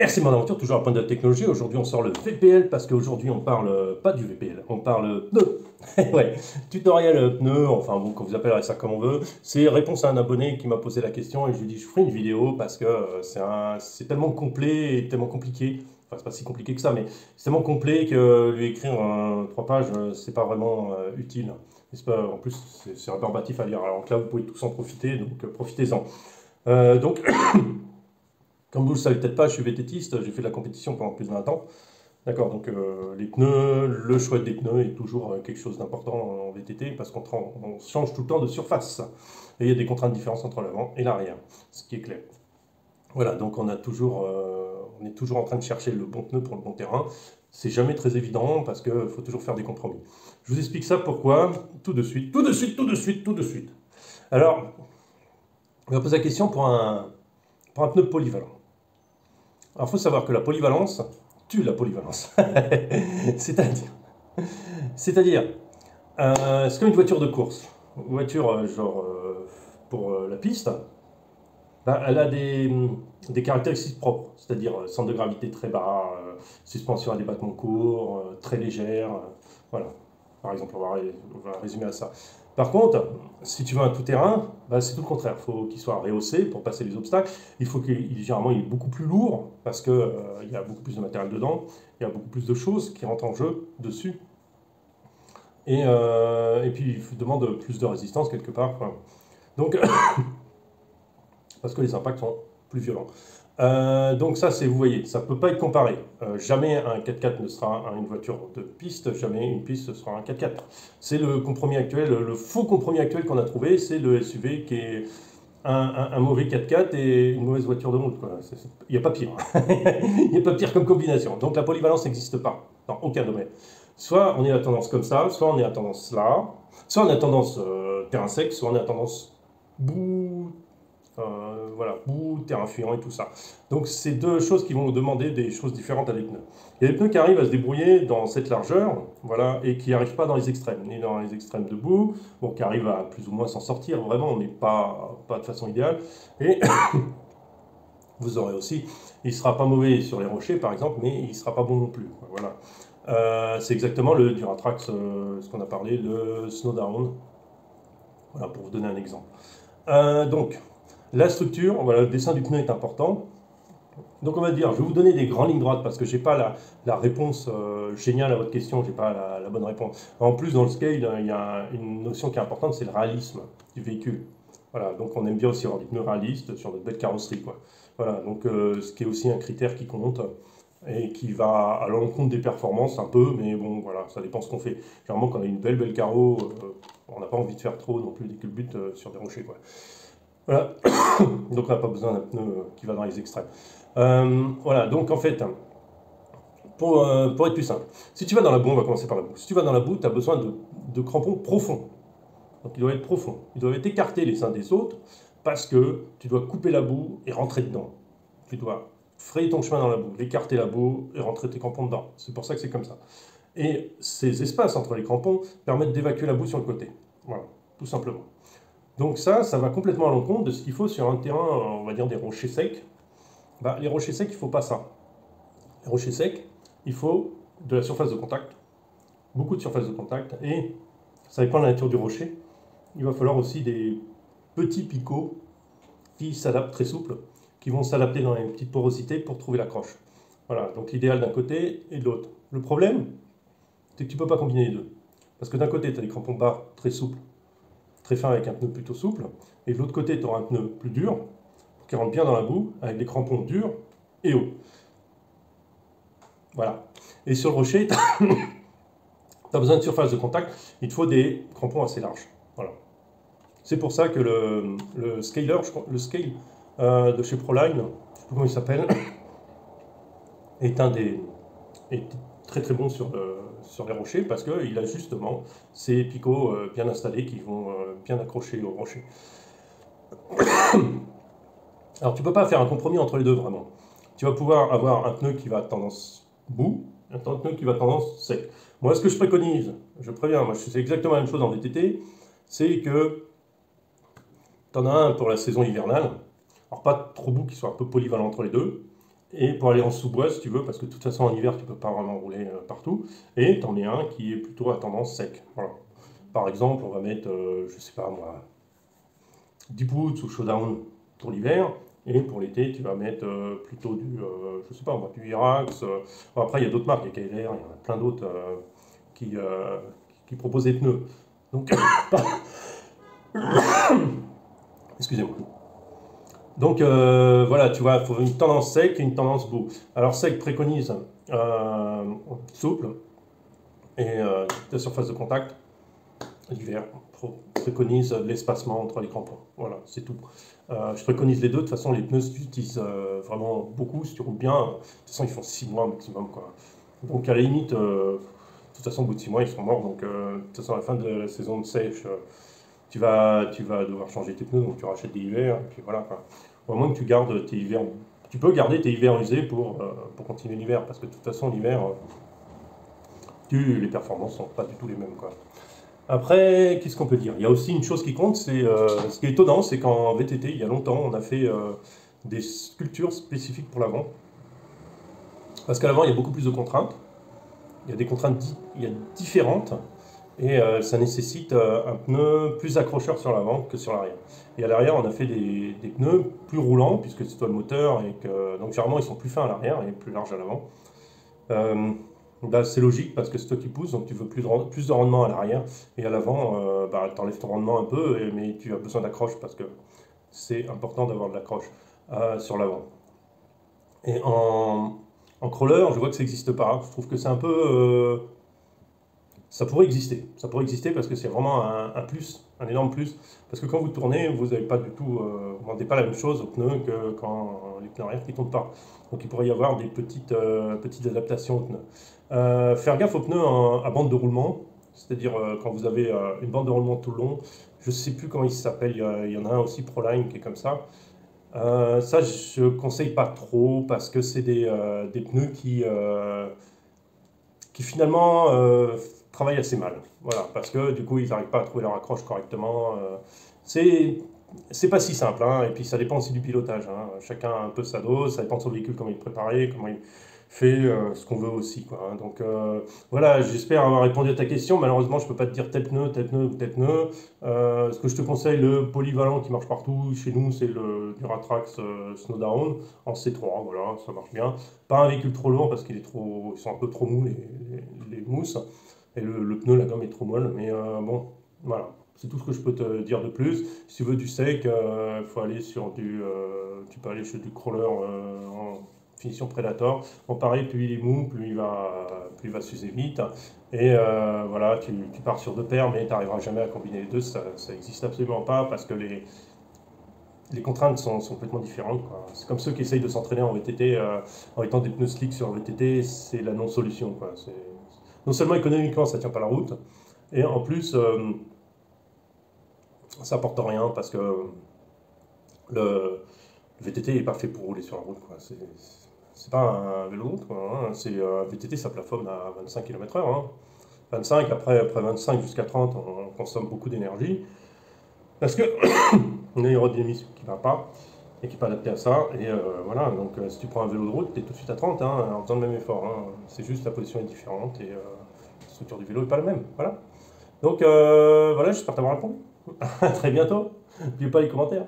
Merci mon aventure, toujours à point de la technologie. Aujourd'hui, on sort le VPL parce qu'aujourd'hui, on parle pas du VPL, on parle pneu. Ouais, tutoriel pneu, enfin bon, quand vous appellerez ça comme on veut. C'est réponse à un abonné qui m'a posé la question et je lui ai dit je ferai une vidéo parce que c'est tellement complet et tellement compliqué. Enfin, c'est pas si compliqué que ça, mais c'est tellement complet que lui écrire 3 pages, c'est pas vraiment utile. Et en plus, c'est rébarbatif à lire. Alors que là, vous pouvez tous en profiter, donc profitez-en. Donc, comme vous le savez peut-être pas, je suis VTTiste, j'ai fait de la compétition pendant plus de 20 ans. D'accord, donc les pneus, le choix des pneus est toujours quelque chose d'important en VTT parce on change tout le temps de surface. Et il y a des contraintes différentes entre l'avant et l'arrière, ce qui est clair. Voilà, donc on est toujours en train de chercher le bon pneu pour le bon terrain. C'est jamais très évident parce qu'il faut toujours faire des compromis. Je vous explique ça pourquoi, tout de suite, tout de suite, tout de suite, tout de suite. Alors, on va poser la question pour un pneu polyvalent. Alors, il faut savoir que la polyvalence tue la polyvalence. C'est-à-dire, c'est-à-dire, c'est comme une voiture de course. Une voiture, pour la piste, bah, elle a des caractéristiques propres. C'est-à-dire, centre de gravité très bas, suspension à des battements courts, très légère. Voilà. Par exemple, on va résumer à ça. Par contre, si tu veux un tout-terrain, bah, c'est tout le contraire. Il faut qu'il soit rehaussé pour passer les obstacles. Il faut généralement, il est beaucoup plus lourd parce que, il y a beaucoup plus de matériel dedans. Il y a beaucoup plus de choses qui rentrent en jeu dessus. Et puis, il demande plus de résistance quelque part, quoi. Donc, parce que les impacts sont plus violents. Donc ça, vous voyez, ça ne peut pas être comparé. Jamais un 4x4 ne sera une voiture de piste, jamais une piste ne sera un 4x4. C'est le compromis actuel, le faux compromis actuel qu'on a trouvé, c'est le SUV qui est un mauvais 4x4 et une mauvaise voiture de route. Il n'y a pas pire. Il n'y a pas pire comme combinaison. Donc la polyvalence n'existe pas dans aucun domaine. Soit on est à tendance comme ça, soit on est à tendance là, soit on est à tendance terrain sec, soit on est à tendance bout, voilà, bout, terrain fuyant et tout ça. Donc c'est deux choses qui vont nous demander des choses différentes à des pneus. Il y a des pneus qui arrivent à se débrouiller dans cette largeur, voilà, et qui n'arrivent pas dans les extrêmes, ni dans les extrêmes de bout, bon, qui arrivent à plus ou moins s'en sortir vraiment, mais pas de façon idéale. Et vous aurez aussi, il ne sera pas mauvais sur les rochers par exemple, mais il ne sera pas bon non plus. Voilà. C'est exactement le Duratrax, ce qu'on a parlé, le Snowdown, voilà, pour vous donner un exemple. Donc, la structure, voilà, le dessin du pneu est important. Donc on va dire, je vais vous donner des grandes lignes droites parce que je n'ai pas la réponse géniale à votre question, je n'ai pas la bonne réponse. En plus, dans le scale, il y a une notion qui est importante, c'est le réalisme du véhicule. Voilà, donc on aime bien aussi avoir des pneus réalistes sur notre belle carrosserie, quoi. Voilà, donc ce qui est aussi un critère qui compte et qui va à l'encontre des performances un peu, mais bon, voilà, ça dépend ce qu'on fait. Généralement, quand on a une belle carreau, on n'a pas envie de faire trop non plus dès que le but sur des rochers, quoi. Voilà, donc on n'a pas besoin d'un pneu qui va dans les extrêmes. Voilà, donc en fait, pour être plus simple, si tu vas dans la boue, on va commencer par la boue. Si tu vas dans la boue, tu as besoin de crampons profonds. Donc ils doivent être profonds. Ils doivent être écartés les uns des autres parce que tu dois couper la boue et rentrer dedans. Tu dois frayer ton chemin dans la boue, écarter la boue et rentrer tes crampons dedans. C'est pour ça que c'est comme ça. Et ces espaces entre les crampons permettent d'évacuer la boue sur le côté. Voilà, tout simplement. Donc ça va complètement à l'encontre de ce qu'il faut sur un terrain, on va dire des rochers secs. Bah, les rochers secs, il ne faut pas ça. Les rochers secs, il faut de la surface de contact, beaucoup de surface de contact, et ça dépend de la nature du rocher. Il va falloir aussi des petits picots qui s'adaptent très souples, qui vont s'adapter dans les petites porosités pour trouver l'accroche. Voilà, donc l'idéal d'un côté et de l'autre. Le problème, c'est que tu ne peux pas combiner les deux. Parce que d'un côté, tu as des crampons bas très souples, très fins avec un pneu plutôt souple, et de l'autre côté, tu auras un pneu plus dur, qui rentre bien dans la boue, avec des crampons durs et hauts. Voilà. Et sur le rocher, tu as besoin de surface de contact, il te faut des crampons assez larges. Voilà. C'est pour ça que le scaler, le scale de chez Proline, je ne sais plus comment il s'appelle, est très très bon sur les rochers parce qu'il a justement ces picots bien installés qui vont bien accrocher au rocher. Alors tu ne peux pas faire un compromis entre les deux vraiment. Tu vas pouvoir avoir un pneu qui va à tendance bout, un pneu qui va à tendance sec. Moi ce que je préconise, je préviens, moi je fais exactement la même chose en VTT, c'est que tu en as un pour la saison hivernale, alors pas trop bout qui soit un peu polyvalent entre les deux, et pour aller en sous-bois si tu veux, parce que de toute façon en hiver tu peux pas vraiment rouler partout, et t'en mets un qui est plutôt à tendance sec. Voilà. Par exemple, on va mettre, je sais pas moi, Deep Woods ou Showdown pour l'hiver, et pour l'été tu vas mettre plutôt du, je sais pas moi, du Irax. Bon, après il y a d'autres marques, il y a KLR, il y en a plein d'autres qui, euh, qui proposent des pneus. Donc, excusez-moi. Donc voilà, tu vois, il faut une tendance sec et une tendance bout. Alors sec préconise souple et de surface de contact. L'hiver préconise l'espacement entre les crampons. Voilà, c'est tout. Je préconise les deux. De toute façon, les pneus s'utilisent vraiment beaucoup. Si tu roules bien, de toute façon, ils font 6 mois maximum, quoi. Donc à la limite, de toute façon, au bout de 6 mois, ils sont morts. Donc de toute façon, à la fin de la saison de sèche, tu vas devoir changer tes pneus. Donc tu rachètes des hivers. Et puis voilà, quoi. Au moins que tu gardes tes hivers. Tu peux garder tes hivers usés pour continuer l'hiver. Parce que de toute façon, l'hiver, les performances sont pas du tout les mêmes, quoi. Après, qu'est-ce qu'on peut dire? Il y a aussi une chose qui compte, c'est ce qui est étonnant, c'est qu'en VTT, il y a longtemps, on a fait des sculptures spécifiques pour l'avant. Parce qu'à l'avant, il y a beaucoup plus de contraintes. Il y a des contraintes différentes. Et ça nécessite un pneu plus accrocheur sur l'avant que sur l'arrière. Et à l'arrière, on a fait des pneus plus roulants, puisque c'est toi le moteur. Donc généralement, ils sont plus fins à l'arrière et plus larges à l'avant. Bah, c'est logique parce que c'est toi qui pousse, donc tu veux plus de rendement à l'arrière. Et à l'avant, bah, tu enlèves ton rendement un peu, mais tu as besoin d'accroche parce que c'est important d'avoir de l'accroche sur l'avant. Et en crawler, je vois que ça n'existe pas. Je trouve que c'est un peu. Ça pourrait exister. Ça pourrait exister parce que c'est vraiment un plus, un énorme plus. Parce que quand vous tournez, vous n'avez pas du tout, vous ne rendez pas la même chose aux pneus que quand les pneus arrière qui ne tournent pas. Donc il pourrait y avoir des petites adaptations aux pneus. Faire gaffe aux pneus à bande de roulement, c'est-à-dire quand vous avez une bande de roulement tout le long. Je ne sais plus comment il s'appelle, il y en a un aussi Proline qui est comme ça. Ça, je ne conseille pas trop parce que c'est des pneus qui finalement travaillent assez mal. Voilà, parce que du coup, ils n'arrivent pas à trouver leur accroche correctement. C'est c'est pas si simple, hein, et puis ça dépend aussi du pilotage, hein. Chacun a un peu sa dose, ça dépend de son véhicule, comment il est préparé, comment il fait ce qu'on veut aussi, quoi, hein. Donc voilà, j'espère avoir répondu à ta question. Malheureusement, je peux pas te dire tel pneu ou tel pneu. Ce que je te conseille, le polyvalent qui marche partout chez nous, c'est le Duratrax Snowdown en C3. Voilà, ça marche bien. Pas un véhicule trop lourd parce ils sont un peu trop mous les mousses, et le pneu, la gomme est trop molle. Mais bon, voilà. C'est tout ce que je peux te dire de plus. Si tu veux du sec, faut aller tu peux aller chez du crawler en finition Predator. Bon, pareil, plus il est mou, plus il va s'user vite. Et voilà, tu pars sur deux paires, mais tu n'arriveras jamais à combiner les deux. Ça n'existe absolument pas parce que les contraintes sont complètement différentes, quoi. C'est comme ceux qui essayent de s'entraîner en VTT en étant des pneus slick sur un VTT, c'est la non-solution, quoi. Non seulement économiquement, ça tient pas la route, et en plus, ça apporte rien parce que le VTT n'est pas fait pour rouler sur la route, quoi. C'est pas un vélo de route, quoi, hein. Un VTT, ça plafonne à 25 km/h, hein. 25, après 25 jusqu'à 30, on consomme beaucoup d'énergie parce que on a une aérodynamique qui ne va pas et qui n'est pas adaptée à ça. Et voilà, donc si tu prends un vélo de route, tu es tout de suite à 30, hein, en faisant le même effort, hein. C'est juste la position est différente et la structure du vélo n'est pas la même. Voilà. Donc voilà, j'espère t'avoir répondu. À très bientôt. N'oubliez pas les commentaires.